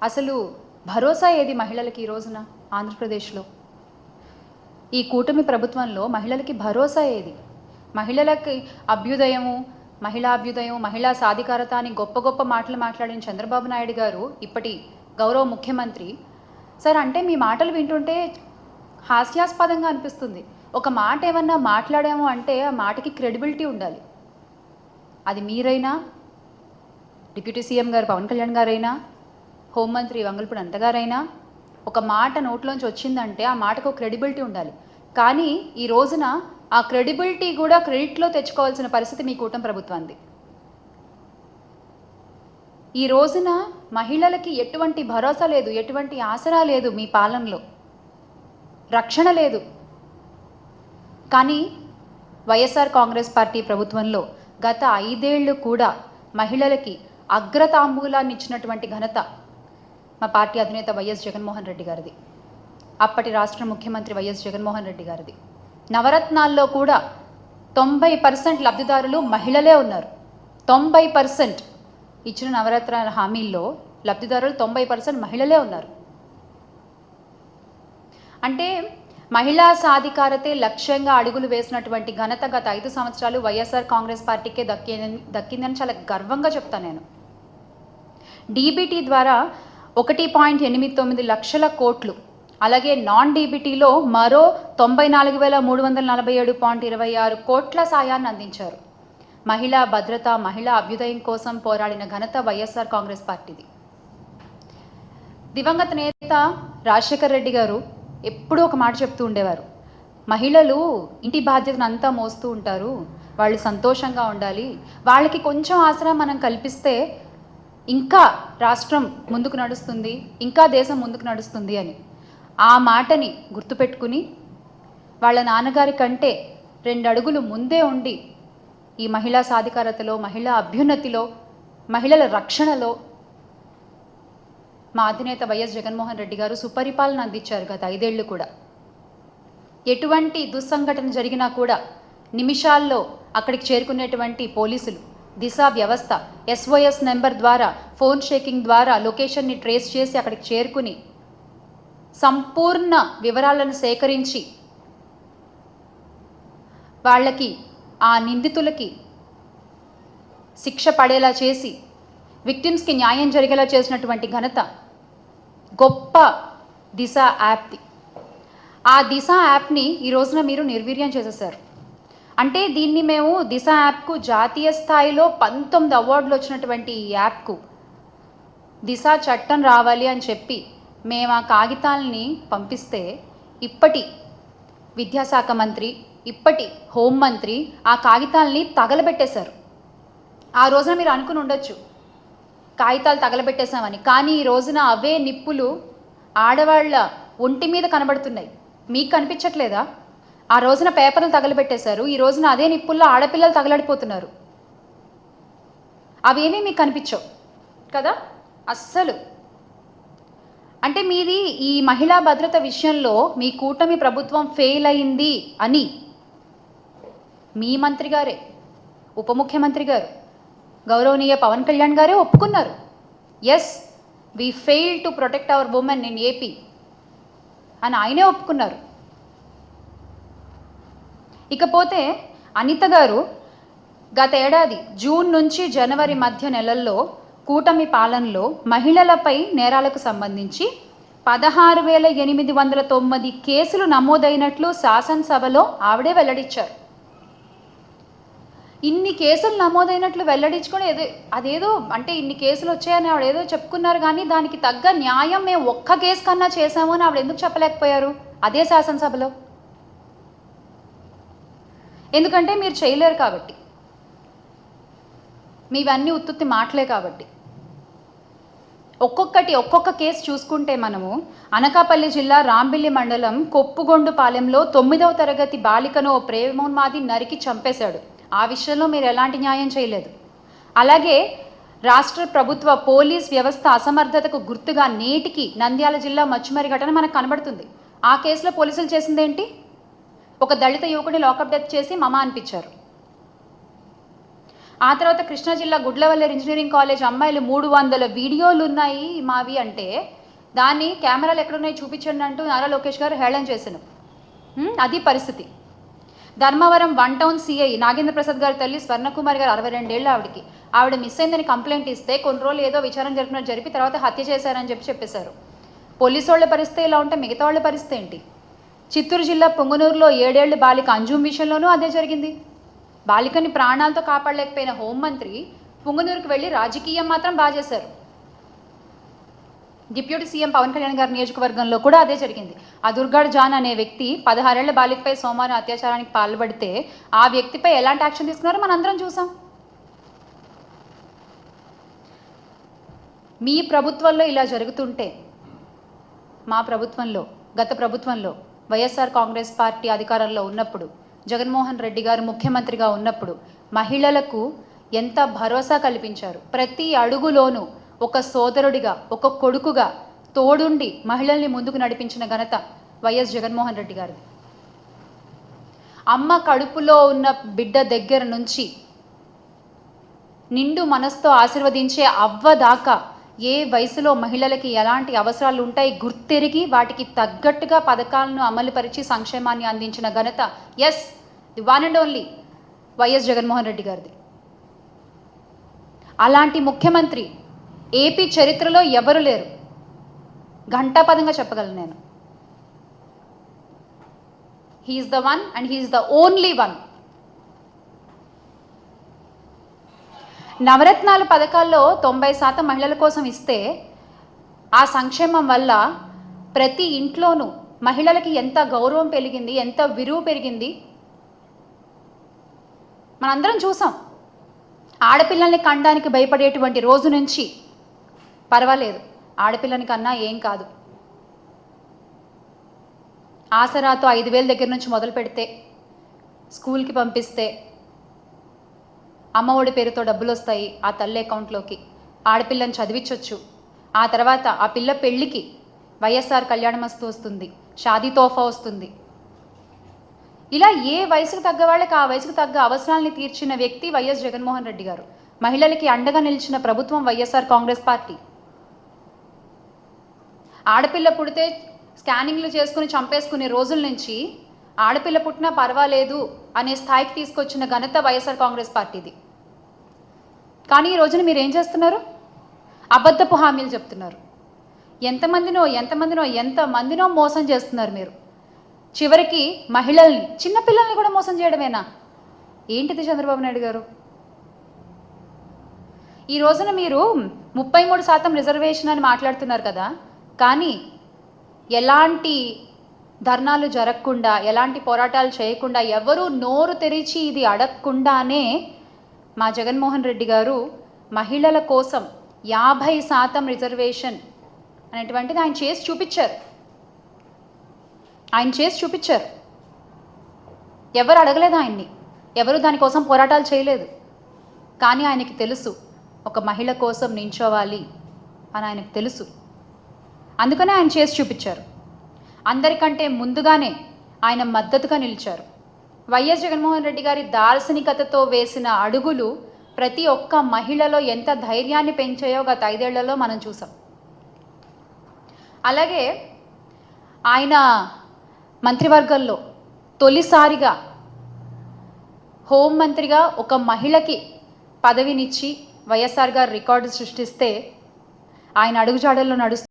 అసలు భరోసా ఏది మహిళలకి ఈ రోజున ఆంధ్రప్రదేశ్లో? ఈ కూటమి ప్రభుత్వంలో మహిళలకి భరోసా ఏది? మహిళలకి అభ్యుదయము, మహిళా సాధికారత అని గొప్ప గొప్ప మాటలు మాట్లాడిన చంద్రబాబు నాయుడు గారు ఇప్పటి గౌరవ ముఖ్యమంత్రి సార్, అంటే మీ మాటలు వింటుంటే హాస్యాస్పదంగా అనిపిస్తుంది. ఒక మాట ఏమన్నా మాట్లాడాము అంటే ఆ మాటకి క్రెడిబిలిటీ ఉండాలి. అది మీరైనా, డిప్యూటీ సీఎం గారు పవన్ కళ్యాణ్ గారైనా, హోంమంత్రి వంగలపూడి అనిత గారైనా, ఒక మాట నోట్లోంచి వచ్చిందంటే ఆ మాటకు క్రెడిబిలిటీ ఉండాలి. కానీ ఈ రోజున ఆ క్రెడిబిలిటీ కూడా క్రెడిట్లో తెచ్చుకోవాల్సిన పరిస్థితి మీ కూటమి ప్రభుత్వానికి. ఈ రోజున మహిళలకి ఎటువంటి భరోసా లేదు, ఎటువంటి ఆసరా లేదు, మీ పాలనలో రక్షణ లేదు. కానీ వైఎస్ఆర్ కాంగ్రెస్ పార్టీ ప్రభుత్వంలో గత 5 ఏళ్ళు కూడా మహిళలకి అగ్రతాంబూలాన్ని ఇచ్చినటువంటి ఘనత మా పార్టీ అధినేత వైఎస్ జగన్మోహన్ రెడ్డి గారిది, అప్పటి రాష్ట్ర ముఖ్యమంత్రి వైఎస్ జగన్మోహన్ రెడ్డి గారిది. నవరత్నాల్లో కూడా 90% లబ్ధిదారులు మహిళలే ఉన్నారు. 90% ఇచ్చిన నవరత్నాల హామీల్లో లబ్ధిదారులు 90% మహిళలే ఉన్నారు. అంటే మహిళా సాధికారతే లక్ష్యంగా అడుగులు వేసినటువంటి ఘనత గత 5 సంవత్సరాలు వైఎస్ఆర్ కాంగ్రెస్ పార్టీకే దక్కిందని చాలా గర్వంగా చెప్తాను నేను. డీబీటీ ద్వారా 1.89 లక్షల కోట్లు, అలాగే నాన్ డీబీటీలో మరో 94,347.26 కోట్ల సాయాన్ని అందించారు. మహిళా భద్రత, మహిళా అభ్యుదయం కోసం పోరాడిన ఘనత వైఎస్ఆర్ కాంగ్రెస్ పార్టీది. దివంగత నేత రాజశేఖర్ రెడ్డి గారు ఎప్పుడూ ఒక మాట చెప్తూ ఉండేవారు, మహిళలు ఇంటి బాధ్యతను అంతా మోస్తూ ఉంటారు, వాళ్ళు సంతోషంగా ఉండాలి, వాళ్ళకి కొంచెం ఆసరా మనం కల్పిస్తే ఇంకా రాష్ట్రం ముందుకు నడుస్తుంది, ఇంకా దేశం ముందుకు నడుస్తుంది అని. ఆ మాటని గుర్తుపెట్టుకుని వాళ్ళ నాన్నగారి కంటే 2 అడుగులు ముందే ఉండి ఈ మహిళా సాధికారతలో, మహిళా అభ్యున్నతిలో, మహిళల రక్షణలో మా అధినేత వైఎస్ జగన్మోహన్ రెడ్డి గారు సుపరిపాలన అందించారు గత 5 ఏళ్ళు కూడా. ఎటువంటి దుస్సంఘటన జరిగినా కూడా నిమిషాల్లో అక్కడికి చేరుకునేటువంటి పోలీసులు, దిశా వ్యవస్థ, SOS నెంబర్ ద్వారా, ఫోన్ షేకింగ్ ద్వారా లొకేషన్ని ట్రేస్ చేసి అక్కడికి చేరుకుని సంపూర్ణ వివరాలను సేకరించి వాళ్ళకి, ఆ నిందితులకి శిక్ష పడేలా చేసి విక్టిమ్స్కి న్యాయం జరిగేలా చేసినటువంటి ఘనత గొప్ప దిశ యాప్ది. ఆ దిశ యాప్ని ఈ రోజున మీరు నిర్వీర్యం చేసేసారు. అంటే దీన్ని మేము దిశ యాప్కు జాతీయ స్థాయిలో 19 అవార్డులు వచ్చినటువంటి ఈ యాప్కు దిశ చట్టం రావాలి అని చెప్పి మేము ఆ కాగితాలని పంపిస్తే ఇప్పటి విద్యాశాఖ మంత్రి, ఇప్పటి హోంమంత్రి ఆ కాగితాలని తగలబెట్టేశారు. ఆ రోజున మీరు అనుకుని ఉండొచ్చు కాగితాలు తగలబెట్టేశామని, కానీ ఈ రోజున అవే నిప్పులు ఆడవాళ్ళ ఒంటి మీద కనబడుతున్నాయి. మీకు కనిపించట్లేదా? ఆ రోజున పేపర్లు తగలబెట్టేశారు, ఈ రోజున అదే నిప్పుల్లో ఆడపిల్లలు తగలడిపోతున్నారు. అవేమీ మీకు కనిపించవు కదా అస్సలు. అంటే మీది ఈ మహిళా భద్రత విషయంలో మీ కూటమి ప్రభుత్వం ఫెయిల్ అయింది అని మీ మంత్రి గారే, ఉప ముఖ్యమంత్రి గారు, గౌరవనీయ పవన్ కళ్యాణ్ గారే ఒప్పుకున్నారు. Yes, we fail to protect our women in AP అని ఆయనే ఒప్పుకున్నారు. ఇకపోతే అనిత గారు గత ఏడాది జూన్ నుంచి జనవరి మధ్య నెలల్లో కూటమి పాలనలో మహిళలపై నేరాలకు సంబంధించి 16,809 కేసులు నమోదైనట్లు శాసనసభలో ఆవిడే వెల్లడించారు. ఇన్ని కేసులు నమోదైనట్లు వెల్లడించుకొని అదేదో అంటే ఇన్ని కేసులు వచ్చాయని ఆవిడ ఏదో చెప్పుకున్నారు, కానీ దానికి తగ్గ న్యాయం మేము ఒక్క కేసు కన్నా చేశాము అని ఆవిడ ఎందుకు చెప్పలేకపోయారు అదే శాసనసభలో? ఎందుకంటే మీరు చేయలేరు కాబట్టి, మీవన్నీ ఉత్తుత్తి మాటలే కాబట్టి. ఒక్కొక్క కేసు చూసుకుంటే మనము అనకాపల్లి జిల్లా రాంబిల్లి మండలం కొప్పుగొండుపాలెంలో 9వ తరగతి బాలికను ప్రేమోన్మాది నరికి చంపేశాడు. ఆ విషయంలో మీరు ఎలాంటి న్యాయం చేయలేదు. అలాగే రాష్ట్ర ప్రభుత్వ పోలీస్ వ్యవస్థ అసమర్థతకు గుర్తుగా నేటికి నంద్యాల జిల్లా మచ్చుమరి ఘటన మనకు కనబడుతుంది. ఆ కేసులో పోలీసులు చేసిందేంటి? ఒక దళిత యువకుడిని లాకప్ డెత్ చేసి మమ అనిపించారు. ఆ తర్వాత కృష్ణా జిల్లా గుడ్లవల్లేరు ఇంజనీరింగ్ కాలేజ్ అమ్మాయిలు 300 వీడియోలు ఉన్నాయి మావి అంటే దాన్ని కెమెరాలు ఎక్కడున్నాయి చూపించండి అంటూ నారా లోకేష్ గారు హేళన చేశాను. అది పరిస్థితి. ధర్మవరం 1 టౌన్ సిఐ నాగేంద్ర ప్రసాద్ గారి తల్లి స్వర్ణకుమారి గారు 62 ఏళ్ళు ఆవిడ మిస్ అయిందని కంప్లైంట్ ఇస్తే కొన్ని రోజులు ఏదో విచారణ జరిపి తర్వాత హత్య చేశారని చెప్పేశారు. పోలీసు వాళ్ళ పరిస్థితి ఇలా ఉంటే మిగతా వాళ్ళ పరిస్థితి ఏంటి? చిత్తూరు జిల్లా పొంగునూరులో 7 ఏళ్ల బాలిక అంజుమ్ విషయంలోనూ అదే జరిగింది. బాలికని ప్రాణాలతో కాపాడలేకపోయిన హోంమంత్రి పొంగునూరుకు వెళ్ళి రాజకీయం మాత్రం బాగా చేశారు. డిప్యూటీ సీఎం పవన్ కళ్యాణ్ గారి నియోజకవర్గంలో కూడా అదే జరిగింది. ఆ దుర్గాడ్ జాన్ అనే వ్యక్తి 16 ఏళ్ల బాలికపై సోమవారం అత్యాచారానికి పాల్పడితే ఆ వ్యక్తిపై ఎలాంటి యాక్షన్ తీసుకున్నారో మనందరం చూసాం. మీ ప్రభుత్వంలో ఇలా జరుగుతుంటే మా ప్రభుత్వంలో, గత ప్రభుత్వంలో వైఎస్ఆర్ కాంగ్రెస్ పార్టీ అధికారంలో ఉన్నప్పుడు, జగన్మోహన్ రెడ్డి గారు ముఖ్యమంత్రిగా ఉన్నప్పుడు మహిళలకు ఎంత భరోసా కల్పించారు. ప్రతి అడుగులోనూ ఒక సోదరుడిగా, ఒక కొడుకుగా తోడుండి మహిళల్ని ముందుకు నడిపించిన ఘనత వైఎస్ జగన్మోహన్ రెడ్డి గారిది. అమ్మ కడుపులో ఉన్న బిడ్డ దగ్గర నుంచి నిండు మనసుతో ఆశీర్వదించే అవ్వ దాకా ఏ వయసులో మహిళలకి ఎలాంటి అవసరాలు ఉంటాయి గుర్తెరిగి వాటికి తగ్గట్టుగా పథకాలను అమలుపరిచి సంక్షేమాన్ని అందించిన ఘనత the one and only YS Jaganmohan Reddy గారిది. అలాంటి ముఖ్యమంత్రి ఏపీ చరిత్రలో ఎవరు లేరు. ఘంటాపదంగా చెప్పగలను నేను. He's the one and he's the only one. నవరత్నాల పథకాల్లో 90% మహిళల కోసం ఇస్తే ఆ సంక్షేమం వల్ల ప్రతి ఇంట్లోనూ మహిళలకి ఎంత గౌరవం పెరిగింది, ఎంత విలువ పెరిగింది మనందరం చూసాం. ఆడపిల్లల్ని కనడానికి భయపడేటువంటి రోజు నుంచి పర్వాలేదు, ఆడపిల్లని కన్నా ఏం కాదు, ఆసరాతో 5,000 దగ్గర నుంచి మొదలు పెడితే, స్కూల్కి పంపిస్తే అమ్మఒడి పేరుతో డబ్బులు వస్తాయి ఆ తల్లి అకౌంట్లోకి, ఆడపిల్లని చదివించవచ్చు. ఆ తర్వాత ఆ పిల్ల పెళ్ళికి వైఎస్ఆర్ కళ్యాణమస్తు వస్తుంది, షాదీ తోఫా వస్తుంది. ఇలా ఏ వయసుకు తగ్గ వాళ్ళకి ఆ వయసుకు తగ్గ అవసరాలని తీర్చిన వ్యక్తి వైఎస్ జగన్మోహన్ రెడ్డి గారు. మహిళలకి అండగా నిలిచిన ప్రభుత్వం వైఎస్ఆర్ కాంగ్రెస్ పార్టీ. ఆడపిల్ల పుడితే స్కానింగ్లు చేసుకుని చంపేసుకునే రోజుల నుంచి ఆడపిల్ల పుట్టినా పర్వాలేదు అనే స్థాయికి తీసుకొచ్చిన ఘనత వైఎస్ఆర్ కాంగ్రెస్ పార్టీది. కానీ ఈ రోజున మీరు ఏం చేస్తున్నారు? అబద్ధపు హామీలు చెప్తున్నారు. ఎంతమందినో మోసం చేస్తున్నారు మీరు. చివరికి మహిళల్ని, చిన్నపిల్లల్ని కూడా మోసం చేయడమేనా? ఏంటిది చంద్రబాబు నాయుడు గారు? ఈ రోజున మీరు 33% రిజర్వేషన్ అని మాట్లాడుతున్నారు కదా, కానీ ఎలాంటి ధర్నాలు జరగకుండా, ఎలాంటి పోరాటాలు చేయకుండా, ఎవరు నోరు తెరిచి ఇది అడగకుండానే మా జగన్మోహన్ రెడ్డి గారు మహిళల కోసం 50% రిజర్వేషన్ అనేటువంటిది ఆయన చేసి చూపించారు. ఎవరు అడగలేదు ఆయన్ని, ఎవరు దానికోసం పోరాటాలు చేయలేదు. కానీ ఆయనకి తెలుసు ఒక మహిళ కోసం నించోవాలి అని ఆయనకు తెలుసు. అందుకనే ఆయన చేసి చూపించారు. అందరికంటే ముందుగానే ఆయన మద్దతుగా నిలిచారు. వైఎస్ జగన్మోహన్ రెడ్డి గారి దార్శనికతతో వేసిన అడుగులు ప్రతి ఒక్క మహిళలో ఎంత ధైర్యాన్ని పెంచాయో గత 5 ఏళ్లలో మనం చూసాం. అలాగే ఆయన మంత్రివర్గంలో తొలిసారిగా హోంమంత్రిగా ఒక మహిళకి పదవినిచ్చి వైఎస్ఆర్ గారు రికార్డు సృష్టిస్తే ఆయన అడుగుజాడల్లో నడుస్తూ